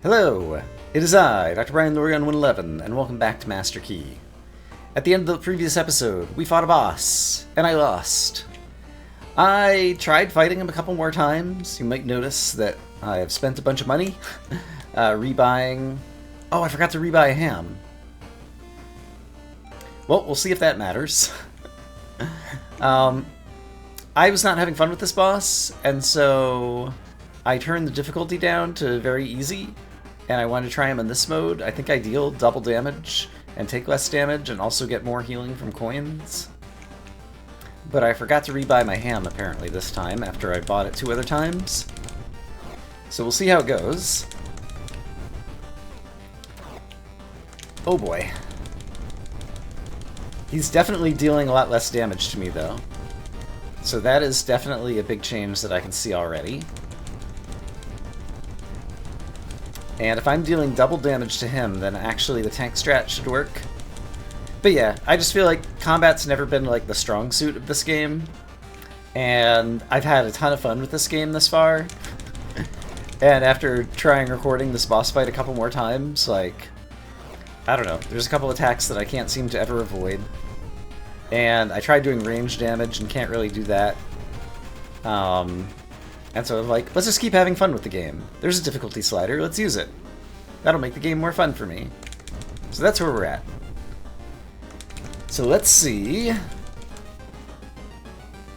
Hello, it is I, Dr. Brian Lorion 111, and welcome back to Master Key. At the end of the previous episode, we fought a boss, and I lost. I tried fighting him a couple more times. You might notice that I have spent a bunch of money rebuying... Oh, I forgot to rebuy a ham. Well, we'll see if that matters. I was not having fun with this boss, and so I turned the difficulty down to very easy, and I wanted to try him in this mode. I think I deal double damage and take less damage and also get more healing from coins. But I forgot to rebuy my ham apparently this time after I bought it 2 other times. So we'll see how it goes. Oh boy. He's definitely dealing a lot less damage to me though. So that is definitely a big change that I can see already. And if I'm dealing double damage to him, then actually the tank strat should work. But yeah, I just feel like combat's never been like the strong suit of this game. And I've had a ton of fun with this game this far. And after trying recording this boss fight a couple more times, like, I don't know, there's a couple attacks that I can't seem to ever avoid. And I tried doing range damage and can't really do that. And so I'm like, let's just keep having fun with the game. There's a difficulty slider, let's use it. That'll make the game more fun for me. So that's where we're at. So let's see.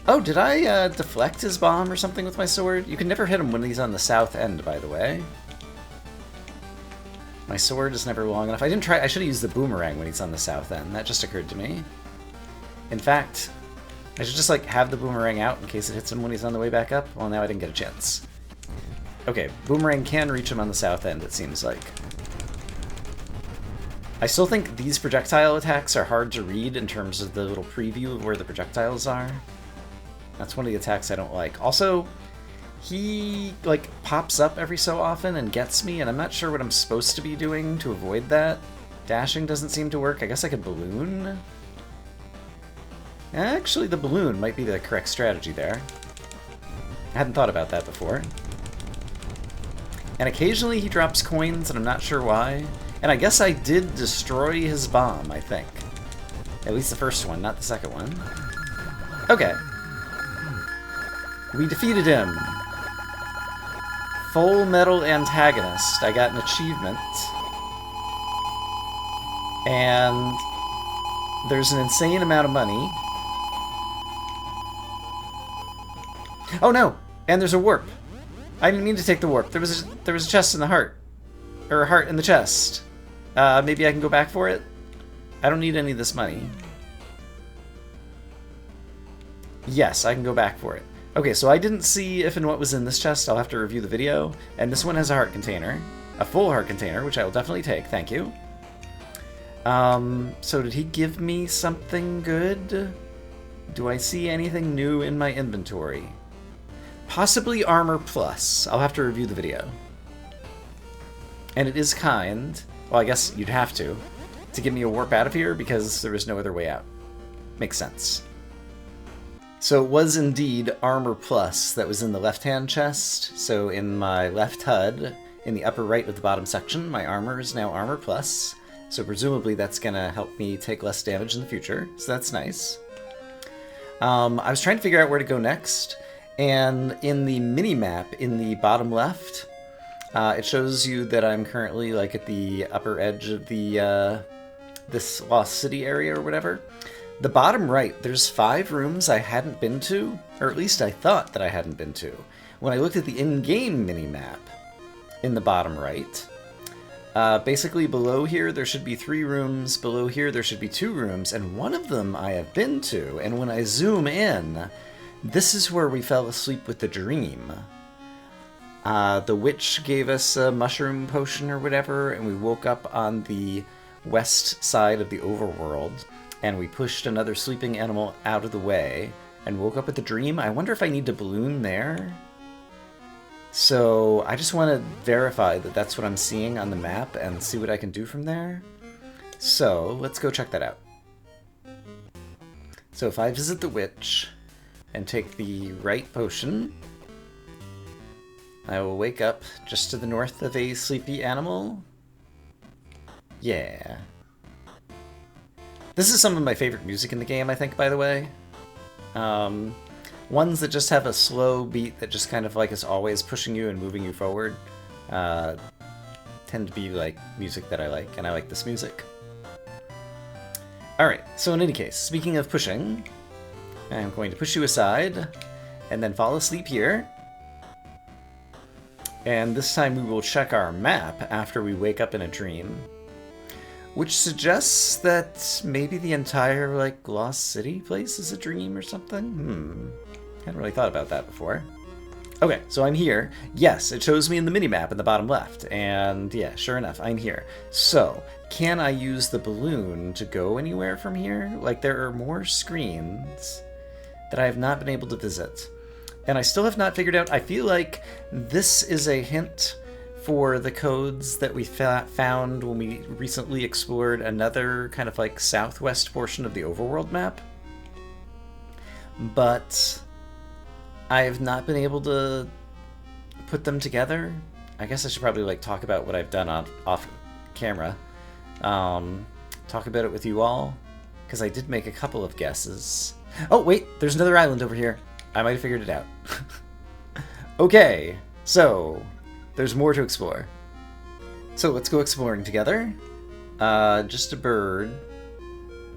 Oh, did I deflect his bomb or something with my sword? You can never hit him when he's on the south end, by the way. My sword is never long enough. I should have used the boomerang when he's on the south end. That just occurred to me. In fact, I should just, like, have the boomerang out in case it hits him when he's on the way back up. Well, now I didn't get a chance. Okay, boomerang can reach him on the south end, it seems like. I still think these projectile attacks are hard to read in terms of the little preview of where the projectiles are. That's one of the attacks I don't like. Also, he, like, pops up every so often and gets me, and I'm not sure what I'm supposed to be doing to avoid that. Dashing doesn't seem to work. I guess I could balloon? Actually, the balloon might be the correct strategy there. I hadn't thought about that before. And occasionally he drops coins, and I'm not sure why. And I guess I did destroy his bomb, I think. At least the first one, not the second one. Okay. We defeated him. Full Metal Antagonist. I got an achievement. And there's an insane amount of money. Oh no! And there's a warp. I didn't mean to take the warp. There was a chest in the heart. Or a heart in the chest. Maybe I can go back for it? I don't need any of this money. Yes, I can go back for it. Okay, so I didn't see if and what was in this chest. I'll have to review the video. And this one has a heart container. A full heart container, which I will definitely take. Thank you. So did he give me something good? Do I see anything new in my inventory? Possibly armor plus. I'll have to review the video. And it is kind, well, I guess you'd have to give me a warp out of here because there was no other way out. Makes sense. So it was indeed armor plus that was in the left-hand chest. So in my left HUD, in the upper right of the bottom section, my armor is now armor plus. So presumably that's gonna help me take less damage in the future. So that's nice. I was trying to figure out where to go next. And in the mini-map in the bottom left, it shows you that I'm currently like at the upper edge of the this Lost City area or whatever. The bottom right, there's 5 rooms I hadn't been to, or at least I thought that I hadn't been to. When I looked at the in-game mini-map in the bottom right, basically below here there should be 3 rooms, below here there should be 2 rooms, and one of them I have been to, and when I zoom in, this is where we fell asleep with the dream. The witch gave us a mushroom potion or whatever, and we woke up on the west side of the overworld, and we pushed another sleeping animal out of the way, and woke up at the dream. I wonder if I need to balloon there? So I just want to verify that that's what I'm seeing on the map and see what I can do from there. So let's go check that out. So if I visit the witch and take the right potion, I will wake up just to the north of a sleepy animal. Yeah. This is some of my favorite music in the game, I think, by the way. Ones that just have a slow beat that just kind of like is always pushing you and moving you forward tend to be like music that I like, and I like this music. Alright, so in any case, speaking of pushing, I'm going to push you aside and then fall asleep here. And this time we will check our map after we wake up in a dream. Which suggests that maybe the entire, like, Lost City place is a dream or something? Hadn't really thought about that before. Okay, so I'm here. Yes, it shows me in the minimap in the bottom left. And yeah, sure enough, I'm here. So, can I use the balloon to go anywhere from here? Like, there are more screens that I have not been able to visit. And I still have not figured out, I feel like this is a hint for the codes that we found when we recently explored another kind of like southwest portion of the overworld map. But I have not been able to put them together. I guess I should probably like talk about what I've done off camera. Talk about it with you all, because I did make a couple of guesses. Oh wait, there's another island over here. I might have figured it out. Okay, so there's more to explore. So let's go exploring together. Just a bird.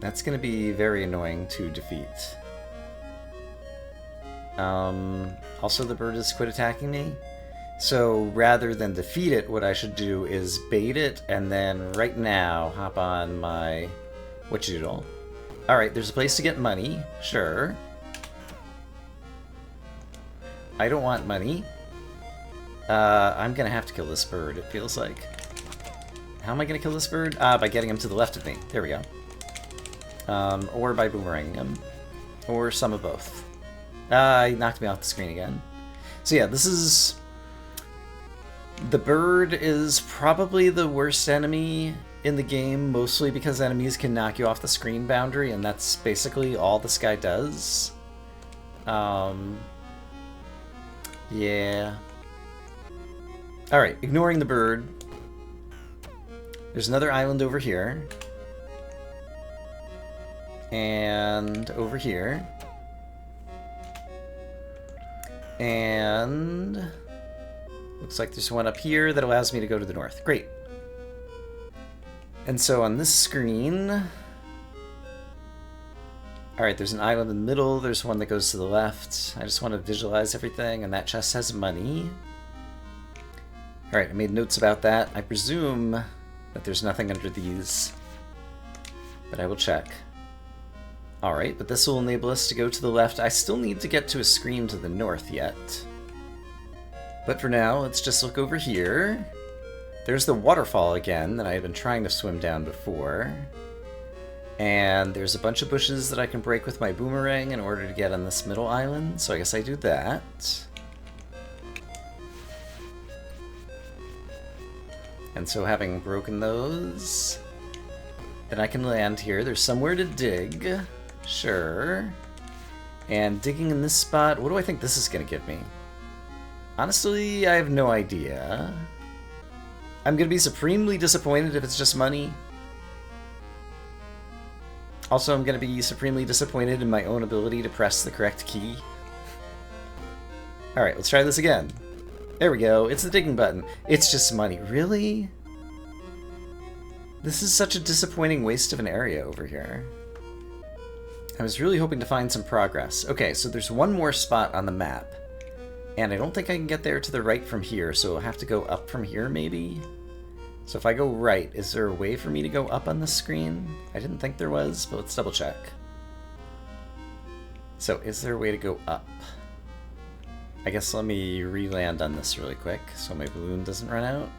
That's going to be very annoying to defeat. Also, the bird has quit attacking me. So rather than defeat it, what I should do is bait it and then right now hop on my whatchadoodle. Alright, there's a place to get money. Sure. I don't want money. I'm gonna have to kill this bird, it feels like. How am I gonna kill this bird? By getting him to the left of me. There we go. Or by boomeranging him. Or some of both. He knocked me off the screen again. So yeah, this is... The bird is probably the worst enemy in the game, mostly because enemies can knock you off the screen boundary, and that's basically all this guy does. Yeah. Alright, ignoring the bird. There's another island over here. And over here. And looks like there's one up here that allows me to go to the north. Great. And so on this screen... Alright, there's an island in the middle, there's one that goes to the left. I just want to visualize everything, and that chest has money. Alright, I made notes about that. I presume that there's nothing under these, but I will check. Alright, but this will enable us to go to the left. I still need to get to a screen to the north yet. But for now, let's just look over here. There's the waterfall again that I have been trying to swim down before. And there's a bunch of bushes that I can break with my boomerang in order to get on this middle island, so I guess I do that. And so having broken those, then I can land here. There's somewhere to dig. Sure. And digging in this spot, what do I think this is going to give me? Honestly, I have no idea. I'm going to be supremely disappointed if it's just money. Also, I'm going to be supremely disappointed in my own ability to press the correct key. Alright, let's try this again. There we go, it's the digging button. It's just money. Really? This is such a disappointing waste of an area over here. I was really hoping to find some progress. Okay, so there's one more spot on the map. And I don't think I can get there to the right from here, so I'll have to go up from here, maybe? So if I go right, is there a way for me to go up on the screen? I didn't think there was, but let's double check. So is there a way to go up? I guess let me re-land on this really quick so my balloon doesn't run out.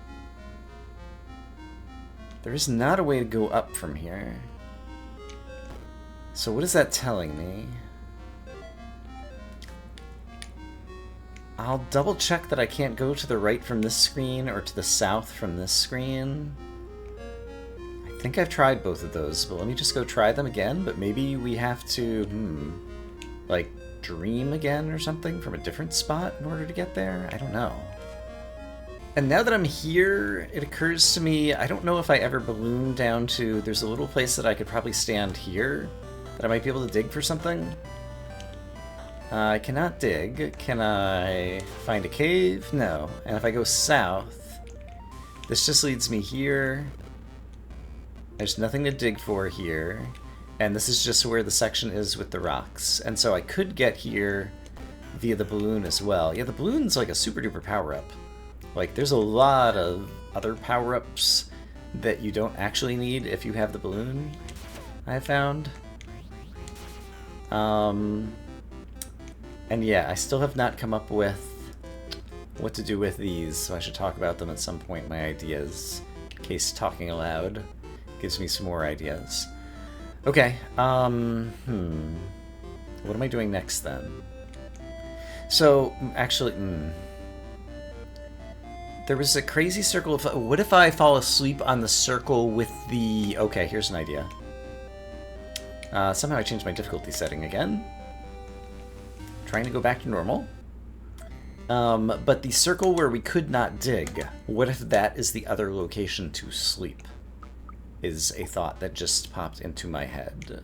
There is not a way to go up from here. So what is that telling me? I'll double check that I can't go to the right from this screen or to the south from this screen. I think I've tried both of those, but let me just go try them again. But maybe we have to, like, dream again or something from a different spot in order to get there? I don't know. And now that I'm here, it occurs to me, I don't know if I ever ballooned down to, there's a little place that I could probably stand here, that I might be able to dig for something. I cannot dig. Can I find a cave? No. And if I go south, this just leads me here. There's nothing to dig for here. And this is just where the section is with the rocks. And so I could get here via the balloon as well. Yeah, the balloon's like a super duper power-up. Like, there's a lot of other power-ups that you don't actually need if you have the balloon, I found. And yeah, I still have not come up with what to do with these, so I should talk about them at some point, my ideas, in case talking aloud gives me some more ideas. Okay, what am I doing next then? So, actually, there was a crazy circle of... What if I fall asleep on the circle with the... Okay, here's an idea. Somehow I changed my difficulty setting again. Trying to go back to normal. But the circle where we could not dig, what if that is the other location to sleep? Is a thought that just popped into my head.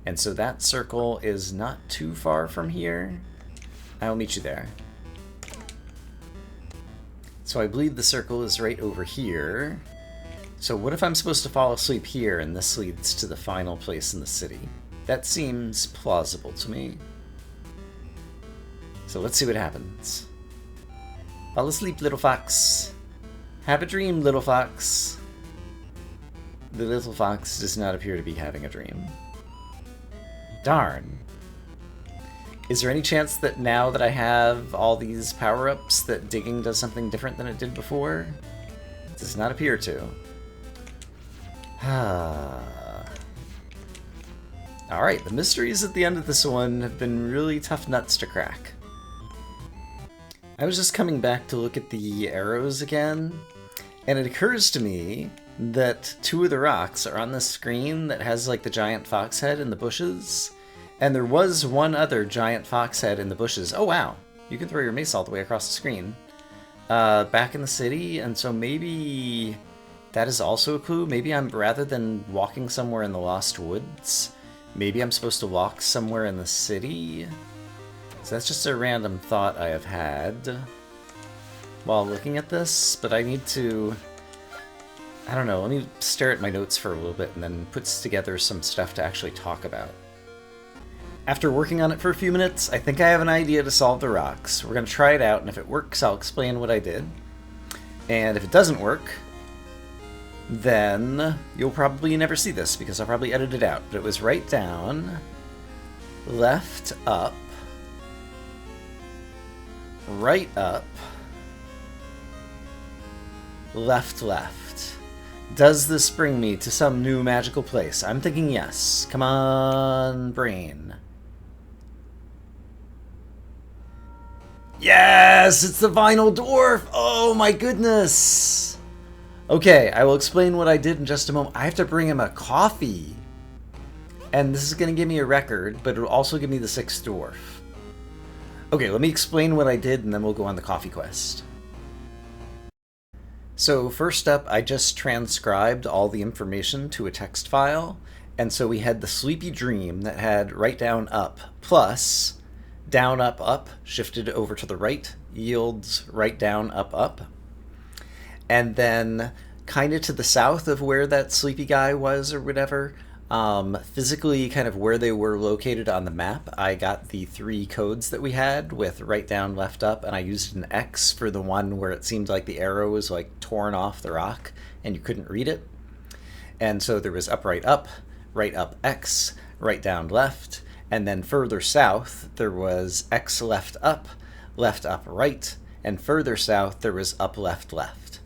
And so that circle is not too far from here. I will meet you there. So I believe the circle is right over here. So what if I'm supposed to fall asleep here and this leads to the final place in the city? That seems plausible to me. So let's see what happens. Fall asleep, little fox. Have a dream, little fox. The little fox does not appear to be having a dream. Darn. Is there any chance that now that I have all these power-ups that digging does something different than it did before? It does not appear to. Alright, the mysteries at the end of this one have been really tough nuts to crack. I was just coming back to look at the arrows again, and it occurs to me that two of the rocks are on the screen that has like the giant fox head in the bushes. And there was one other giant fox head in the bushes. Oh wow, you can throw your mace all the way across the screen. Back in the city, and so maybe that is also a clue. Maybe I'm, rather than walking somewhere in the Lost Woods, maybe I'm supposed to walk somewhere in the city? So that's just a random thought I have had while looking at this, but I need to... I don't know, let me stare at my notes for a little bit and then put together some stuff to actually talk about. After working on it for a few minutes, I think I have an idea to solve the rocks. We're going to try it out, and if it works, I'll explain what I did. And if it doesn't work, then you'll probably never see this, because I'll probably edit it out. But it was right down, left up, right up, left left. Does this bring me to some new magical place? I'm thinking yes. Come on, brain. Yes! It's the vinyl dwarf! Oh my goodness! Okay, I will explain what I did in just a moment. I have to bring him a coffee. And this is going to give me a record, but it will also give me the 6th dwarf. Okay, let me explain what I did, and then we'll go on the coffee quest. So first up, I just transcribed all the information to a text file, and so we had the sleepy dream that had right down up plus down up up shifted over to the right yields right down up up, and then kind of to the south of where that sleepy guy was or whatever, physically kind of where they were located on the map, I got the 3 codes that we had with right down, left up, and I used an X for the one where it seemed like the arrow was like torn off the rock and you couldn't read it. And so there was up, right up X, right down, left, and then further south there was X, left, up, right, and further south there was up, left, left.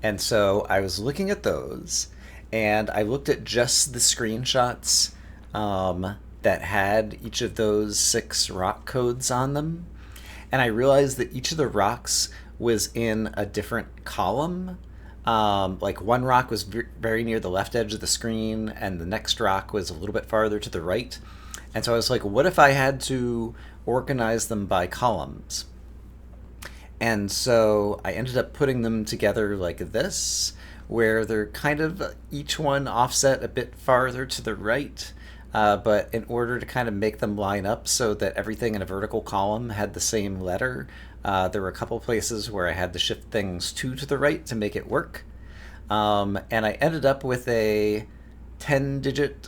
And so I was looking at those, and I looked at just the screenshots that had each of those 6 rock codes on them, and I realized that each of the rocks was in a different column. Like one rock was very near the left edge of the screen, and the next rock was a little bit farther to the right. And so I was like, what if I had to organize them by columns? And so I ended up putting them together like this, where they're kind of each one offset a bit farther to the right. But in order to kind of make them line up so that everything in a vertical column had the same letter, there were a couple places where I had to shift things two to the right to make it work. And I ended up with a 10 direction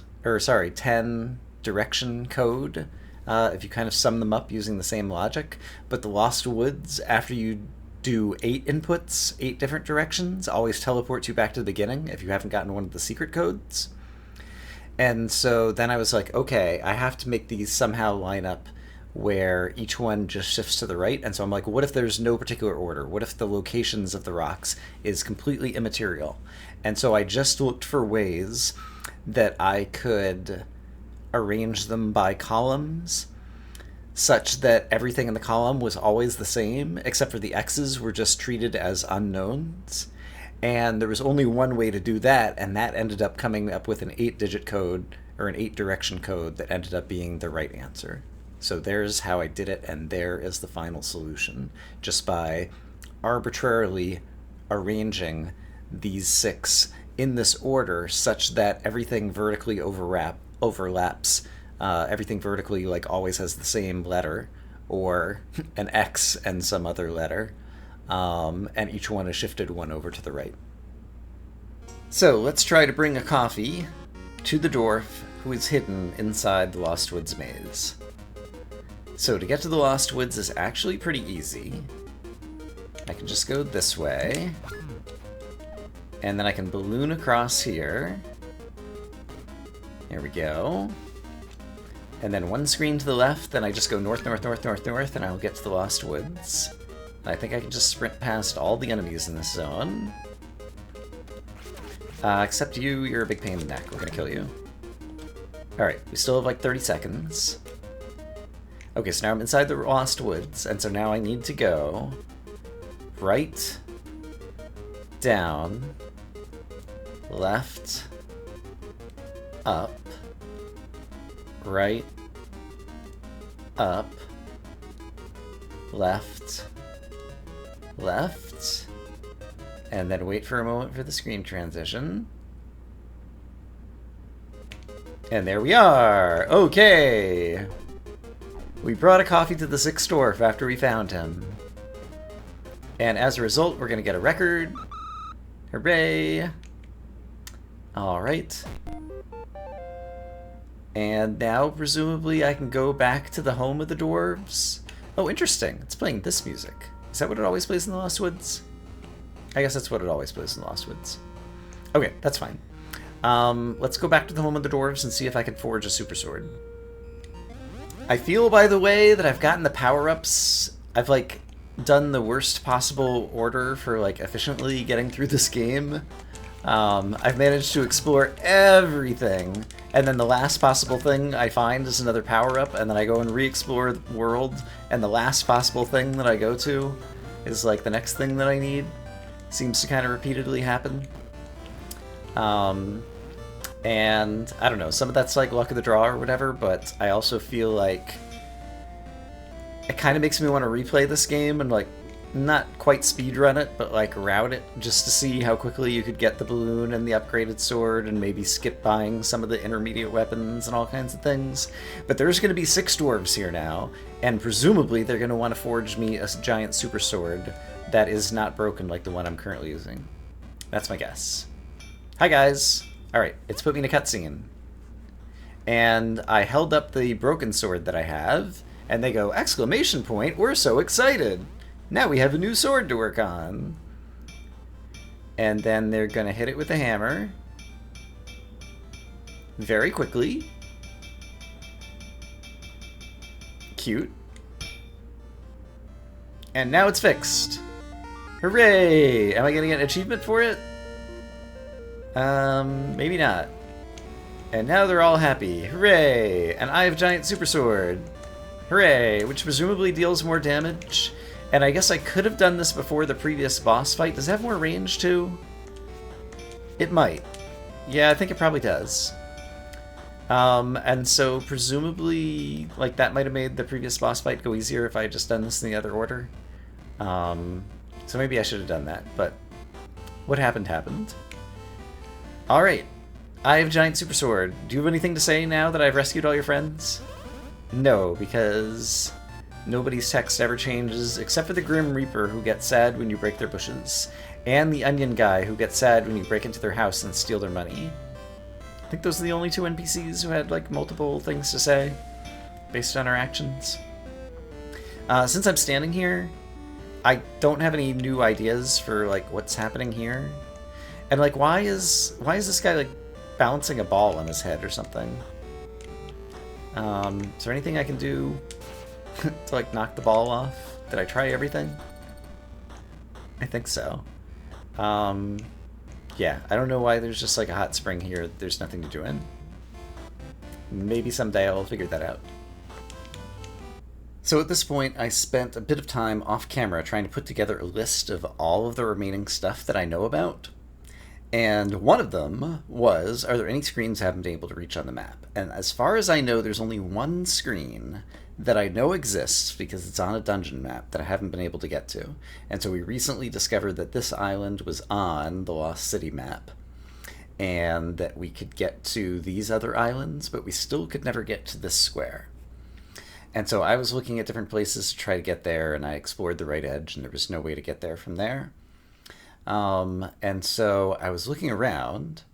code, if you kind of sum them up using the same logic. But the Lost Woods, after you do 8 inputs, 8 different directions, always teleports you back to the beginning if you haven't gotten one of the secret codes. And so then I was like, okay, I have to make these somehow line up where each one just shifts to the right. And so I'm like, what if there's no particular order? What if the locations of the rocks is completely immaterial? And so I just looked for ways that I could arrange them by columns such that everything in the column was always the same, except for the X's were just treated as unknowns. And there was only one way to do that, and that ended up coming up with an 8-digit code, or an 8-direction code that ended up being the right answer. So there's how I did it, and there is the final solution, just by arbitrarily arranging these 6 in this order such that everything vertically overlaps. Everything vertically like always has the same letter, or an X and some other letter. And each one is shifted one over to the right. So let's try to bring a coffee to the dwarf who is hidden inside the Lost Woods maze. So to get to the Lost Woods is actually pretty easy. I can just go this way, and then I can balloon across here. There we go. And then one screen to the left, then I just go north, north, north, north, north, and I'll get to the Lost Woods. I think I can just sprint past all the enemies in this zone. Except you, you're a big pain in the neck. We're gonna kill you. Alright, we still have like 30 seconds. Okay, so now I'm inside the Lost Woods, and so now I need to go right, down, left, up, right, up, left, left, and then wait for a moment for the screen transition. And there we are! Okay! We brought a coffee to the 6th dwarf after we found him. And as a result, we're gonna get a record. Hooray! Alright. And now, presumably, I can go back to the home of the dwarves. Oh, interesting. It's playing this music. Is that what it always plays in the Lost Woods? I guess that's what it always plays in the Lost Woods. Okay, that's fine. Let's go back to the home of the dwarves and see if I can forge a super sword. I feel, by the way, that I've gotten the power-ups. I've, like, done the worst possible order for, like, efficiently getting through this game. I've managed to explore everything, and then the last possible thing I find is another power-up, and then I go and re-explore the world, and the last possible thing that I go to is, like, the next thing that I need. Seems to kind of repeatedly happen. And, I don't know, some of that's, like, luck of the draw or whatever, but I also feel like it kind of makes me want to replay this game and, like, not quite speedrun it, but, like, route it, just to see how quickly you could get the balloon and the upgraded sword, and maybe skip buying some of the intermediate weapons and all kinds of things. But there's going to be 6 dwarves here now, and presumably they're going to want to forge me a giant super sword that is not broken like the one I'm currently using. That's my guess. Hi, guys! Alright, it's put me in a cutscene. And I held up the broken sword that I have, and they go, exclamation point, we're so excited! Now we have a new sword to work on. And then they're gonna hit it with a hammer. Very quickly. Cute. And now it's fixed. Hooray! Am I gonna get an achievement for it? Maybe not. And now they're all happy. Hooray! And I have giant super sword. Hooray! Which presumably deals more damage. And I guess I could have done this before the previous boss fight. Does it have more range too? It might. Yeah, I think it probably does. And so presumably, like, that might have made the previous boss fight go easier if I had just done this in the other order. So maybe I should have done that, but what happened happened. Alright, I have Giant Super Sword. Do you have anything to say now that I've rescued all your friends? No, because nobody's text ever changes, except for the Grim Reaper, who gets sad when you break their bushes, and the Onion Guy, who gets sad when you break into their house and steal their money. I think those are the only two NPCs who had, like, multiple things to say based on our actions. Since I'm standing here, I don't have any new ideas for, like, what's happening here. And, like, why is this guy, like, balancing a ball on his head or something? Is there anything I can do to, like, knock the ball off? Did I try everything? I think so. Yeah, I don't know why there's just, like, a hot spring here there's nothing to do in. Maybe someday I'll figure that out. So at this point, I spent a bit of time off camera trying to put together a list of all of the remaining stuff that I know about. And one of them was, are there any screens I haven't been able to reach on the map? And as far as I know, there's only one screen that I know exists because it's on a dungeon map that I haven't been able to get to. And so we recently discovered that this island was on the Lost City map, and that we could get to these other islands, but we still could never get to this square. And so I was looking at different places to try to get there, and I explored the right edge, and there was no way to get there from there. And so I was looking around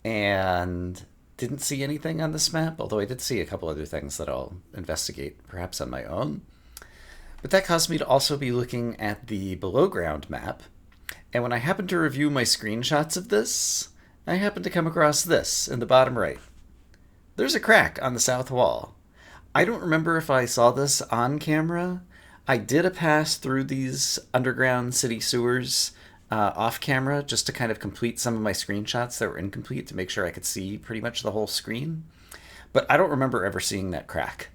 and didn't see anything on this map, although I did see a couple other things that I'll investigate, perhaps on my own. But that caused me to also be looking at the below ground map, and when I happened to review my screenshots of this, I happened to come across this in the bottom right. There's a crack on the south wall. I don't remember if I saw this on camera. I did a pass through these underground city sewers off camera just to kind of complete some of my screenshots that were incomplete to make sure I could see pretty much the whole screen. But I don't remember ever seeing that crack.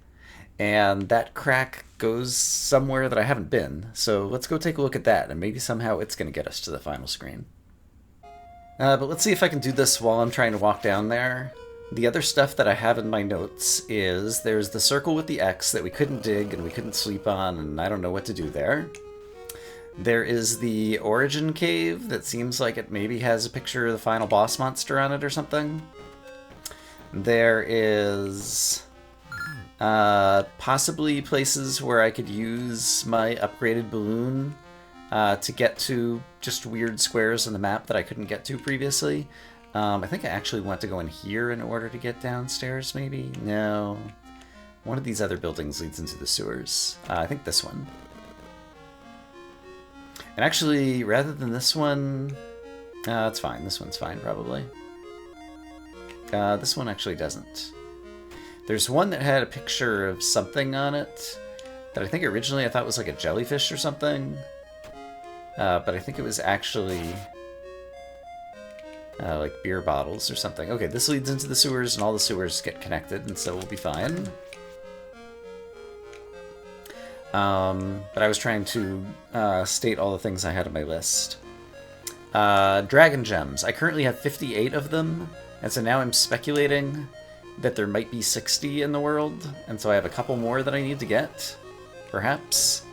And that crack goes somewhere that I haven't been. So let's go take a look at that, and maybe somehow it's going to get us to the final screen. But let's see if I can do this while I'm trying to walk down there. The other stuff that I have in my notes is there's the circle with the X that we couldn't dig and we couldn't sleep on, and I don't know what to do there. There is the origin cave that seems like it maybe has a picture of the final boss monster on it or something. There is possibly places where I could use my upgraded balloon to get to just weird squares on the map that I couldn't get to previously. I think I actually want to go in here in order to get downstairs, maybe? No. One of these other buildings leads into the sewers. I think this one. And actually, rather than this one... it's fine. This one's fine, probably. This one actually doesn't. There's one that had a picture of something on it that I think originally I thought was like a jellyfish or something. But I think it was actually... like beer bottles or something. Okay, this leads into the sewers, and all the sewers get connected, and so we'll be fine. But I was trying to state all the things I had on my list. Dragon gems. I currently have 58 of them, and so now I'm speculating that there might be 60 in the world, and so I have a couple more that I need to get, perhaps.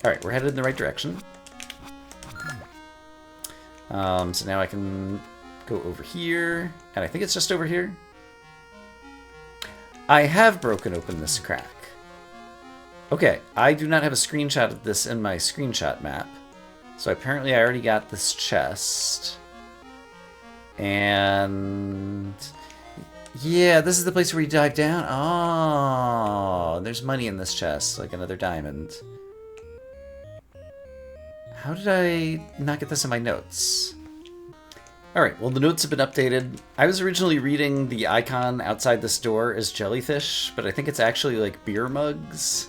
Alright, we're headed in the right direction. So now I can go over here, and I think it's just over here. I have broken open this crack. Okay, I do not have a screenshot of this in my screenshot map, so apparently I already got this chest. And... yeah, this is the place where you dive down. Oh, there's money in this chest, like another diamond. How did I not get this in my notes? Alright, well the notes have been updated. I was originally reading the icon outside this door as jellyfish, but I think it's actually like beer mugs,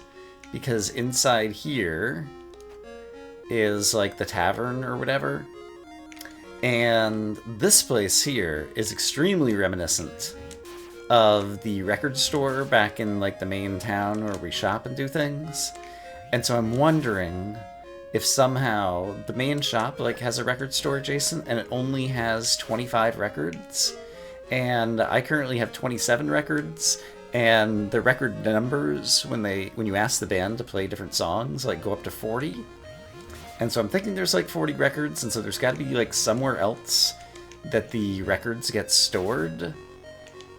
because inside here is like the tavern or whatever. And this place here is extremely reminiscent of the record store back in like the main town where we shop and do things. And so I'm wondering if somehow the main shop like has a record store adjacent and it only has 25 records, and I currently have 27 records, And the record numbers, when you ask the band to play different songs, like go up to 40. And so I'm thinking there's like 40 records, and so there's got to be like somewhere else that the records get stored.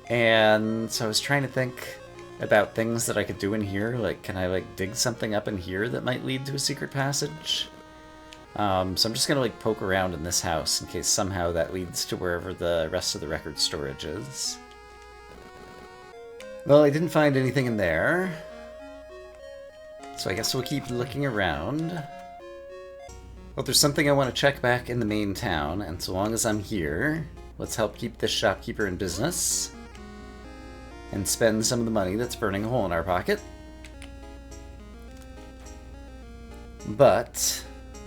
And so I was trying to think about things that I could do in here. Like, can I like dig something up in here that might lead to a secret passage? So I'm just gonna like poke around in this house in case somehow that leads to wherever the rest of the record storage is. Well, I didn't find anything in there, so I guess we'll keep looking around. Well, there's something I want to check back in the main town, and so long as I'm here, let's help keep this shopkeeper in business and spend some of the money that's burning a hole in our pocket. But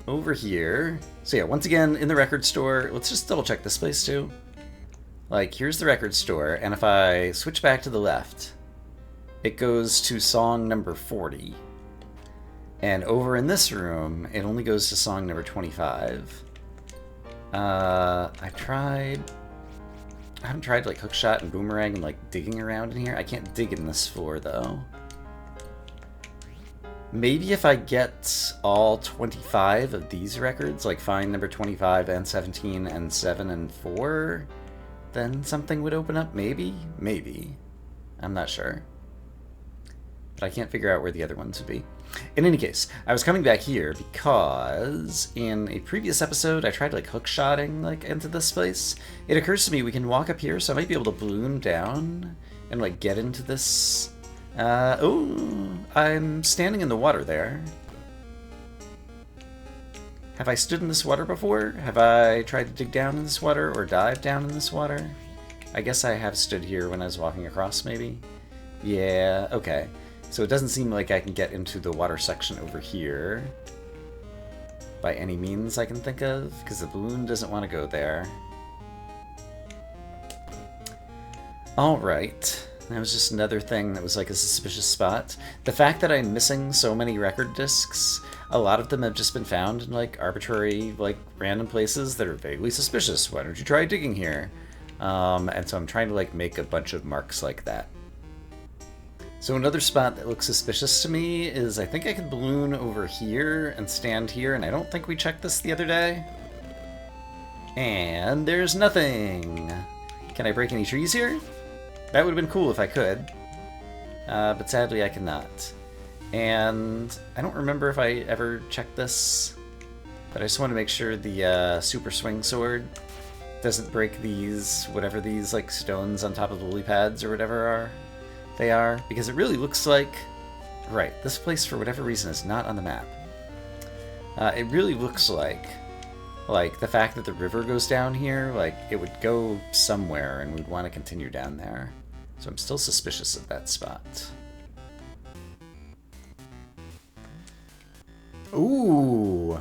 over here, so yeah, once again, in the record store, let's just double check this place too. Like, here's the record store, and if I switch back to the left, it goes to song number 40. And over in this room, it only goes to song number 25. I haven't tried like hookshot and boomerang and like digging around in here. I can't dig in this floor though. Maybe if I get all 25 of these records, like find number 25 and 17 and 7 and 4, then something would open up. Maybe? Maybe. I'm not sure. But I can't figure out where the other ones would be. In any case, I was coming back here because in a previous episode I tried like hookshotting like into this place. It occurs to me we can walk up here, so I might be able to balloon down and like get into this. Oh, I'm standing in the water there. Have I stood in this water before? Have I tried to dig down in this water or dive down in this water? I guess I have stood here when I was walking across, maybe? Yeah, okay. So it doesn't seem like I can get into the water section over here by any means I can think of, because the balloon doesn't want to go there. Alright, that was just another thing that was like a suspicious spot. The fact that I'm missing so many record discs, a lot of them have just been found in like arbitrary, like random places that are vaguely suspicious. Why don't you try digging here? And so I'm trying to like make a bunch of marks like that. So another spot that looks suspicious to me is I think I could balloon over here and stand here, and I don't think we checked this the other day. And there's nothing. Can I break any trees here? That would have been cool if I could. But sadly I cannot. And I don't remember if I ever checked this, but I just want to make sure the super swing sword doesn't break these, whatever these like stones on top of the lily pads or whatever they are, because it really looks like, right, this place for whatever reason is not on the map. It really looks like the fact that the river goes down here, like it would go somewhere and we'd want to continue down there. So I'm still suspicious of that spot. Ooh!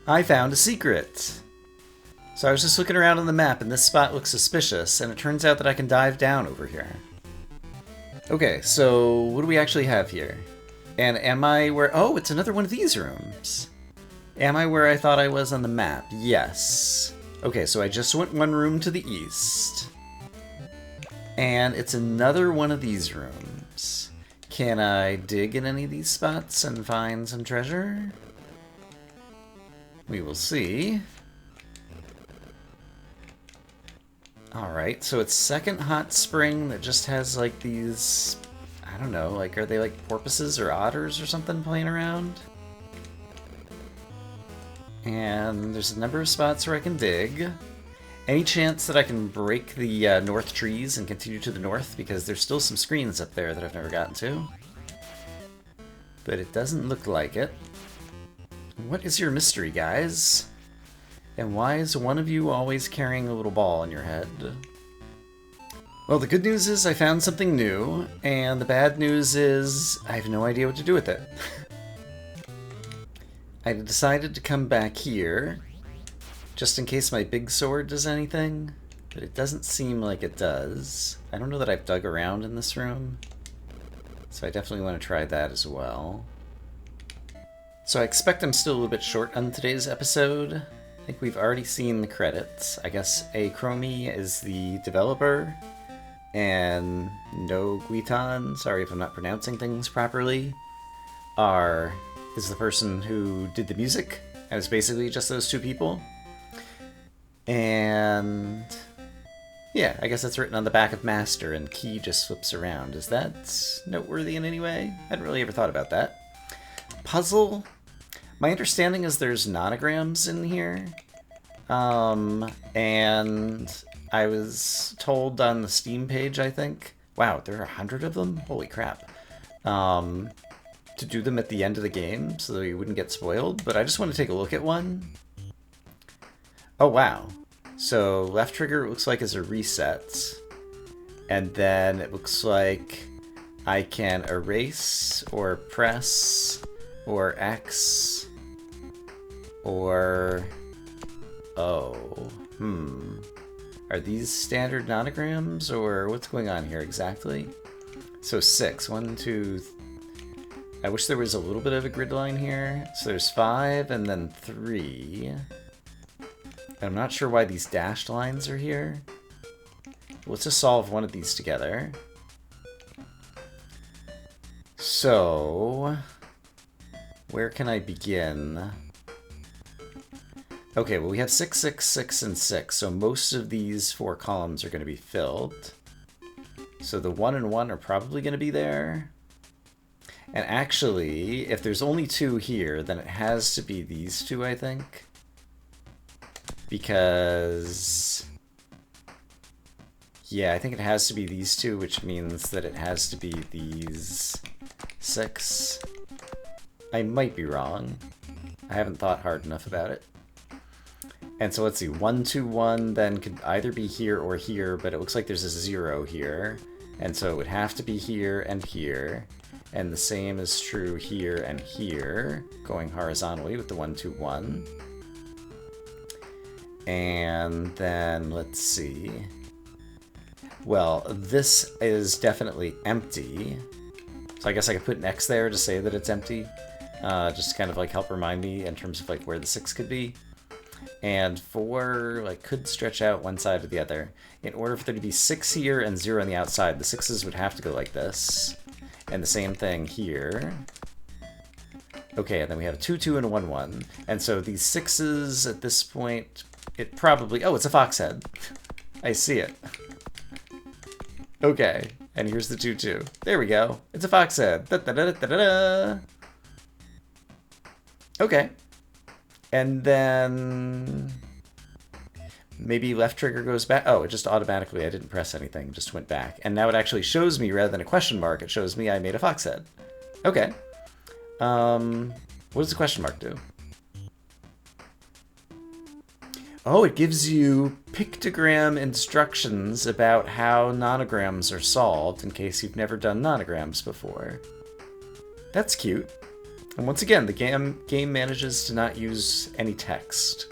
I found a secret! So I was just looking around on the map and this spot looks suspicious, and it turns out that I can dive down over here. Okay, so what do we actually have here? And am I where... Oh, it's another one of these rooms! Am I where I thought I was on the map? Yes. Okay, so I just went one room to the east. And it's another one of these rooms. Can I dig in any of these spots and find some treasure? We will see. Alright, so it's second hot spring that just has like these, I don't know, like are they like porpoises or otters or something playing around? And there's a number of spots where I can dig. Any chance that I can break the north trees and continue to the north, because there's still some screens up there that I've never gotten to. But it doesn't look like it. What is your mystery, guys? And why is one of you always carrying a little ball in your head? Well, the good news is I found something new, and the bad news is I have no idea what to do with it. I decided to come back here, just in case my big sword does anything, but it doesn't seem like it does. I don't know that I've dug around in this room, so I definitely want to try that as well. So I expect I'm still a little bit short on today's episode. I think we've already seen the credits. I guess Acromy is the developer. and No Guitan, sorry if I'm not pronouncing things properly, is the person who did the music, and it's basically just those two people. And yeah, I guess that's written on the back of Master, and Key just flips around. Is that noteworthy in any way? I hadn't really ever thought about that. Puzzle. My understanding is there's nonograms in here. And I was told on the Steam page, I think, wow, there are 100 of them? Holy crap. To do them at the end of the game so that you wouldn't get spoiled, but I just want to take a look at one. Oh, wow. So left trigger, it looks like, is a reset. And then it looks like I can erase or press or X or... Oh, Are these standard nonograms, or what's going on here exactly? So 6. 1, 2... I wish there was a little bit of a grid line here. So there's 5 and then 3. I'm not sure why these dashed lines are here. Let's just solve one of these together. So, where can I begin? Okay, well we have 6, 6, 6, and 6, so most of these 4 columns are going to be filled. So the 1 and 1 are probably going to be there. And actually, if there's only 2 here, then it has to be these 2, I think. Because... yeah, I think it has to be these 2, which means that it has to be these 6. I might be wrong. I haven't thought hard enough about it. And so let's see, 1, 2, 1 then could either be here or here, but it looks like there's a 0 here. And so it would have to be here and here. And the same is true here and here, going horizontally with the 1, 2, 1. And then, let's see. Well, this is definitely empty. So I guess I could put an X there to say that it's empty. Just to kind of like help remind me in terms of like where the 6 could be. And 4 like could stretch out one side or the other. In order for there to be 6 here and 0 on the outside, the 6s would have to go like this. And the same thing here. Okay, and then we have a 2, 2, and a 1, 1. And so these 6s at this point, it probably... oh, it's a fox head. I see it. Okay, and here's the 2, 2. There we go. It's a fox head. Da, da, da, da, da, da. Okay. And then... maybe left trigger goes back. Oh, it just automatically, I didn't press anything, just went back. And now it actually shows me, rather than a question mark, it shows me I made a fox head. Okay. What does the question mark do? Oh, it gives you pictogram instructions about how nonograms are solved in case you've never done nonograms before. That's cute. And once again, the game manages to not use any text.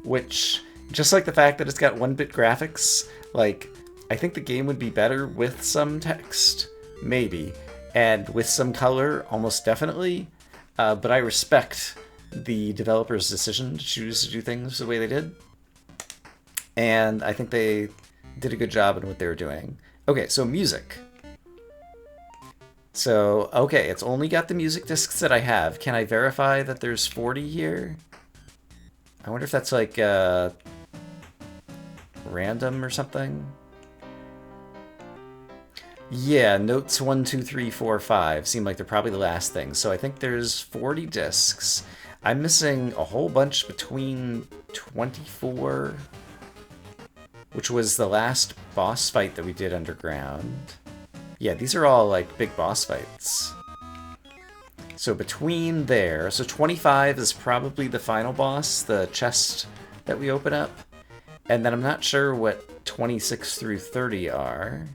Which, just like the fact that it's got 1-bit graphics, like, I think the game would be better with some text, maybe, and with some color, almost definitely, but I respect the developer's decision to choose to do things the way they did, and I think they did a good job in what they were doing. Okay, so music. So, okay, it's only got the music discs that I have. Can I verify that there's 40 here? I wonder if that's like random or something. Yeah, notes 1, 2, 3, 4, 5 seem like they're probably the last thing. So I think there's 40 discs. I'm missing a whole bunch between 24, which was the last boss fight that we did underground. Yeah, these are all like big boss fights. So between there, so 25 is probably the final boss, the chest that we open up. And then I'm not sure what 26 through 30 are.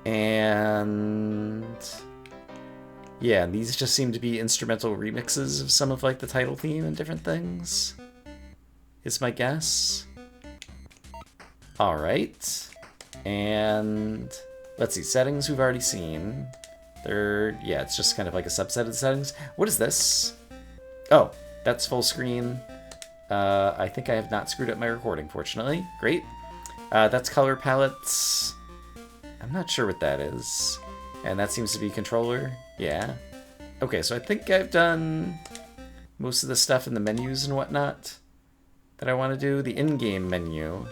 And yeah, these just seem to be instrumental remixes of some of like the title theme and different things, is my guess. All right. And let's see, settings we've already seen. Yeah, it's just kind of like a subset of the settings. What is this? Oh, that's full screen. I think I have not screwed up my recording, fortunately. Great. That's color palettes. I'm not sure what that is. And that seems to be controller. Yeah. Okay, so I think I've done most of the stuff in the menus and whatnot that I want to do. The in-game menu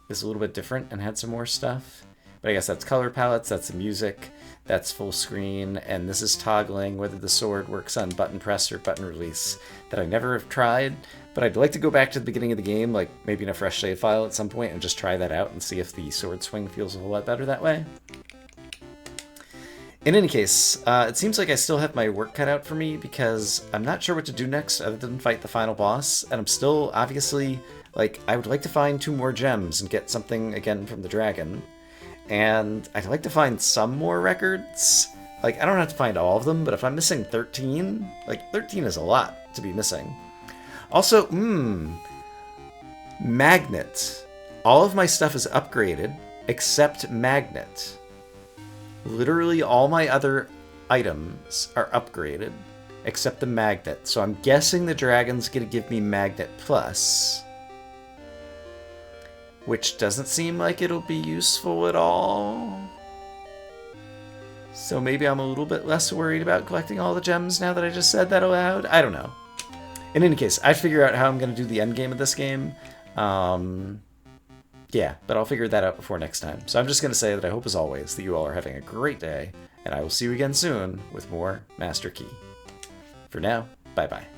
is a little bit different and had some more stuff. But I guess that's color palettes, that's the music, that's full screen, and this is toggling whether the sword works on button press or button release that I never have tried. But I'd like to go back to the beginning of the game, like maybe in a fresh save file at some point, and just try that out and see if the sword swing feels a whole lot better that way. In any case, it seems like I still have my work cut out for me because I'm not sure what to do next other than fight the final boss, and I'm still, obviously, like, I would like to find 2 more gems and get something again from the dragon. And I'd like to find some more records. Like, I don't have to find all of them, but if I'm missing 13, like, 13 is a lot to be missing. Also, magnet. All of my stuff is upgraded, except magnet. Literally all my other items are upgraded, except the magnet. So I'm guessing the dragon's gonna give me magnet plus, which doesn't seem like it'll be useful at all. So maybe I'm a little bit less worried about collecting all the gems now that I just said that aloud. I don't know. In any case, I figure out how I'm gonna do the end game of this game. Yeah, but I'll figure that out before next time. So I'm just going to say that I hope, as always, that you all are having a great day, and I will see you again soon with more Master Key. For now, bye-bye.